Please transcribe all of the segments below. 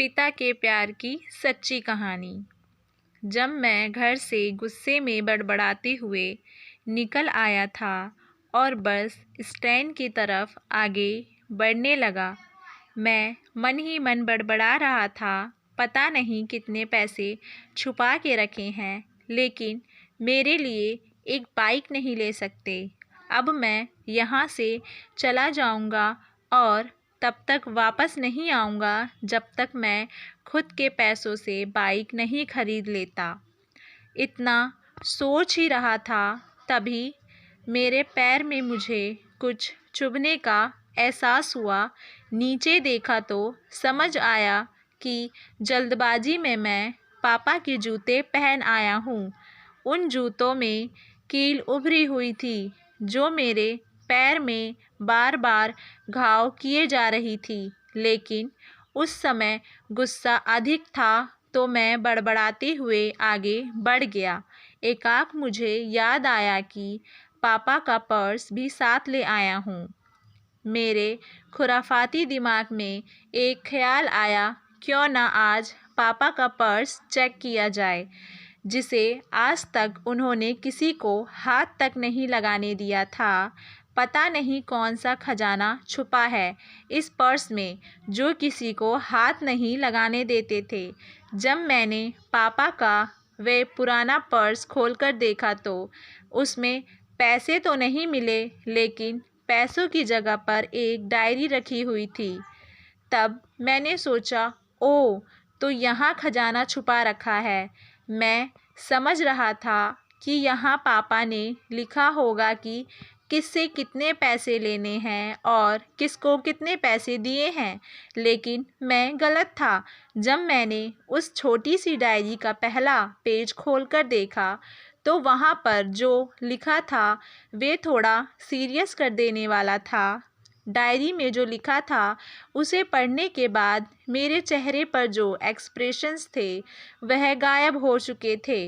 पिता के प्यार की सच्ची कहानी। जब मैं घर से गुस्से में बड़बड़ाते हुए निकल आया था और बस स्टैंड की तरफ आगे बढ़ने लगा, मैं मन ही मन बड़बड़ा रहा था, पता नहीं कितने पैसे छुपा के रखे हैं, लेकिन मेरे लिए एक बाइक नहीं ले सकते। अब मैं यहाँ से चला जाऊँगा और तब तक वापस नहीं आऊँगा जब तक मैं खुद के पैसों से बाइक नहीं खरीद लेता। इतना सोच ही रहा था, तभी मेरे पैर में मुझे कुछ चुभने का एहसास हुआ। नीचे देखा तो समझ आया कि जल्दबाजी में मैं पापा के जूते पहन आया हूँ। उन जूतों में कील उभरी हुई थी, जो मेरे पैर में बार बार घाव किए जा रही थी। लेकिन उस समय गुस्सा अधिक था, तो मैं बड़बड़ाते हुए आगे बढ़ गया। एकाएक मुझे याद आया कि पापा का पर्स भी साथ ले आया हूँ। मेरे खुराफाती दिमाग में एक ख्याल आया, क्यों ना आज पापा का पर्स चेक किया जाए, जिसे आज तक उन्होंने किसी को हाथ तक नहीं लगाने दिया था। पता नहीं कौन सा खजाना छुपा है इस पर्स में, जो किसी को हाथ नहीं लगाने देते थे। जब मैंने पापा का वे पुराना पर्स खोलकर देखा तो उसमें पैसे तो नहीं मिले, लेकिन पैसों की जगह पर एक डायरी रखी हुई थी। तब मैंने सोचा, ओह, तो यहाँ खजाना छुपा रखा है। मैं समझ रहा था कि यहाँ पापा ने लिखा होगा कि किससे कितने पैसे लेने हैं और किसको कितने पैसे दिए हैं, लेकिन मैं गलत था। जब मैंने उस छोटी सी डायरी का पहला पेज खोलकर देखा तो वहाँ पर जो लिखा था वे थोड़ा सीरियस कर देने वाला था। डायरी में जो लिखा था उसे पढ़ने के बाद मेरे चेहरे पर जो एक्सप्रेशंस थे वह गायब हो चुके थे,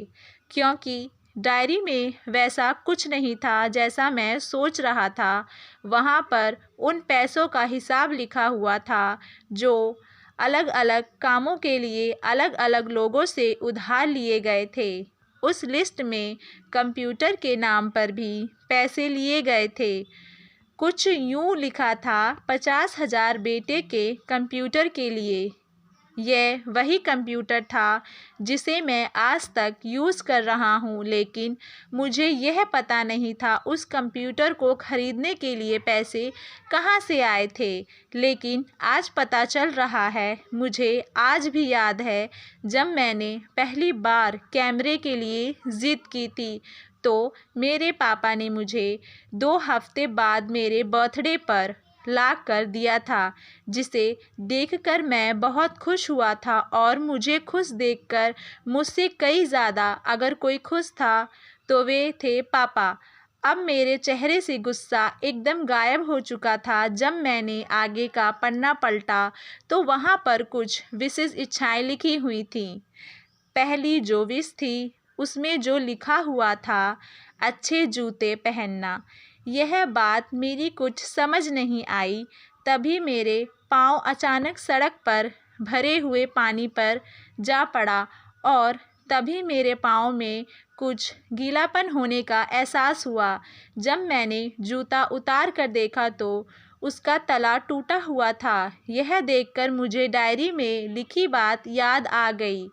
क्योंकि डायरी में वैसा कुछ नहीं था जैसा मैं सोच रहा था। वहाँ पर उन पैसों का हिसाब लिखा हुआ था जो अलग अलग कामों के लिए अलग अलग लोगों से उधार लिए गए थे। उस लिस्ट में कंप्यूटर के नाम पर भी पैसे लिए गए थे। कुछ यूँ लिखा था, 50,000 बेटे के कंप्यूटर के लिए। यह वही कंप्यूटर था जिसे मैं आज तक यूज़ कर रहा हूँ, लेकिन मुझे यह पता नहीं था उस कंप्यूटर को ख़रीदने के लिए पैसे कहाँ से आए थे। लेकिन आज पता चल रहा है। मुझे आज भी याद है जब मैंने पहली बार कैमरे के लिए ज़िद की थी, तो मेरे पापा ने मुझे 2 हफ्ते बाद मेरे बर्थडे पर ला कर दिया था, जिसे देखकर मैं बहुत खुश हुआ था। और मुझे खुश देखकर मुझसे कई ज़्यादा अगर कोई खुश था तो वे थे पापा। अब मेरे चेहरे से गुस्सा एकदम गायब हो चुका था। जब मैंने आगे का पन्ना पलटा तो वहाँ पर कुछ विशेष इच्छाएं लिखी हुई थीं। पहली जो विश थी उसमें जो लिखा हुआ था, अच्छे जूते पहनना। यह बात मेरी कुछ समझ नहीं आई। तभी मेरे पाँव अचानक सड़क पर भरे हुए पानी पर जा पड़ा और तभी मेरे पाँव में कुछ गीलापन होने का एहसास हुआ। जब मैंने जूता उतार कर देखा तो उसका तला टूटा हुआ था। यह देखकर मुझे डायरी में लिखी बात याद आ गई।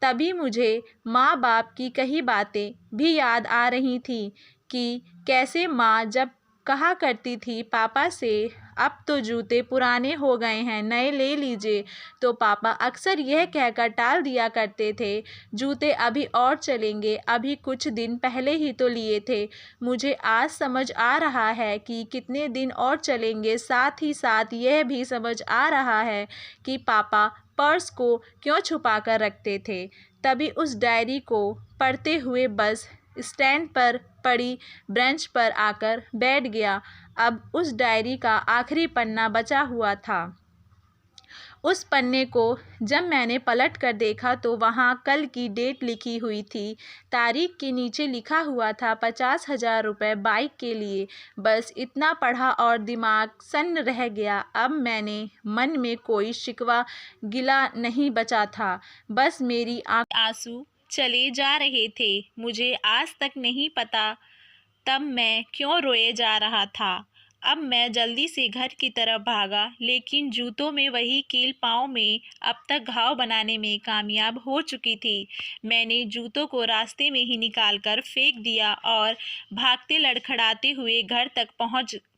तभी मुझे माँ बाप की कही बातें भी याद आ रही थी कि कैसे माँ जब कहा करती थी पापा से, अब तो जूते पुराने हो गए हैं, नए ले लीजिए, तो पापा अक्सर यह कहकर टाल दिया करते थे, जूते अभी और चलेंगे, अभी कुछ दिन पहले ही तो लिए थे। मुझे आज समझ आ रहा है कि कितने दिन और चलेंगे। साथ ही साथ यह भी समझ आ रहा है कि पापा पर्स को क्यों छुपा कर रखते थे। तभी उस डायरी को पढ़ते हुए बस स्टैंड पर पड़ी बेंच पर आकर बैठ गया। अब उस डायरी का आखिरी पन्ना बचा हुआ था। उस पन्ने को जब मैंने पलट कर देखा तो वहाँ कल की डेट लिखी हुई थी। तारीख के नीचे लिखा हुआ था 50,000 रुपये बाइक के लिए। बस इतना पढ़ा और दिमाग सन्न रह गया। अब मैंने मन में कोई शिकवा गिला नहीं बचा था, बस मेरी आंसू चले जा रहे थे। मुझे आज तक नहीं पता तब मैं क्यों रोए जा रहा था। अब मैं जल्दी से घर की तरफ भागा, लेकिन जूतों में वही कील पाँव में अब तक घाव बनाने में कामयाब हो चुकी थी। मैंने जूतों को रास्ते में ही निकालकर फेंक दिया और भागते लड़खड़ाते हुए घर तक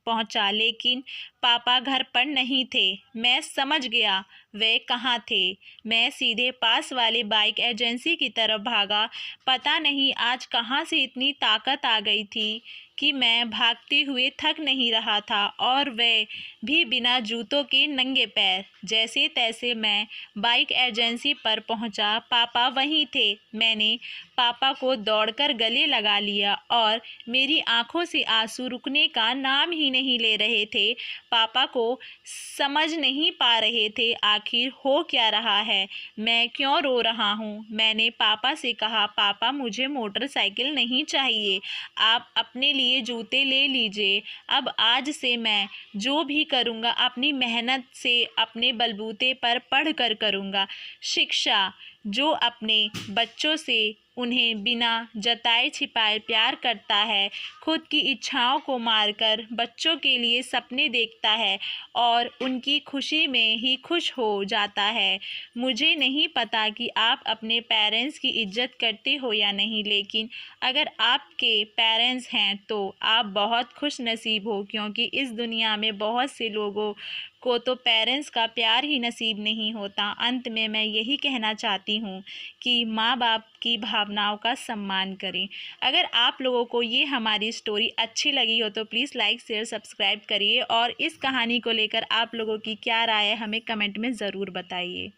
पहुंचा, लेकिन पापा घर पर नहीं थे। मैं समझ गया वे कहाँ थे। मैं सीधे पास वाले बाइक एजेंसी की तरफ भागा। पता नहीं आज कहाँ से इतनी ताकत आ गई थी कि मैं भागते हुए थक नहीं रहा था, और वह भी बिना जूतों के नंगे पैर। जैसे तैसे मैं बाइक एजेंसी पर पहुंचा। पापा वहीं थे। मैंने पापा को दौड़कर गले लगा लिया और मेरी आंखों से आंसू रुकने का नाम ही नहीं ले रहे थे। पापा को समझ नहीं पा रहे थे आखिर हो क्या रहा है, मैं क्यों रो रहा हूँ। मैंने पापा से कहा, पापा मुझे मोटरसाइकिल नहीं चाहिए, आप अपने लिए जूते ले लीजिए। अब आज से मैं जो भी करूँगा अपनी मेहनत से अपने बलबूते पर पढ़ कर करूँगा। शिक्षा जो अपने बच्चों से उन्हें बिना जताए छिपाए प्यार करता है, खुद की इच्छाओं को मारकर बच्चों के लिए सपने देखता है और उनकी खुशी में ही खुश हो जाता है। मुझे नहीं पता कि आप अपने पेरेंट्स की इज्जत करते हो या नहीं, लेकिन अगर आपके पेरेंट्स हैं तो आप बहुत खुश नसीब हो, क्योंकि इस दुनिया में बहुत से लोगों को तो पेरेंट्स का प्यार ही नसीब नहीं होता। अंत में मैं यही कहना चाहती हूँ कि माँ बाप की भावनाओं का सम्मान करें। अगर आप लोगों को ये हमारी स्टोरी अच्छी लगी हो तो प्लीज़ लाइक शेयर सब्सक्राइब करिए, और इस कहानी को लेकर आप लोगों की क्या राय है हमें कमेंट में ज़रूर बताइए।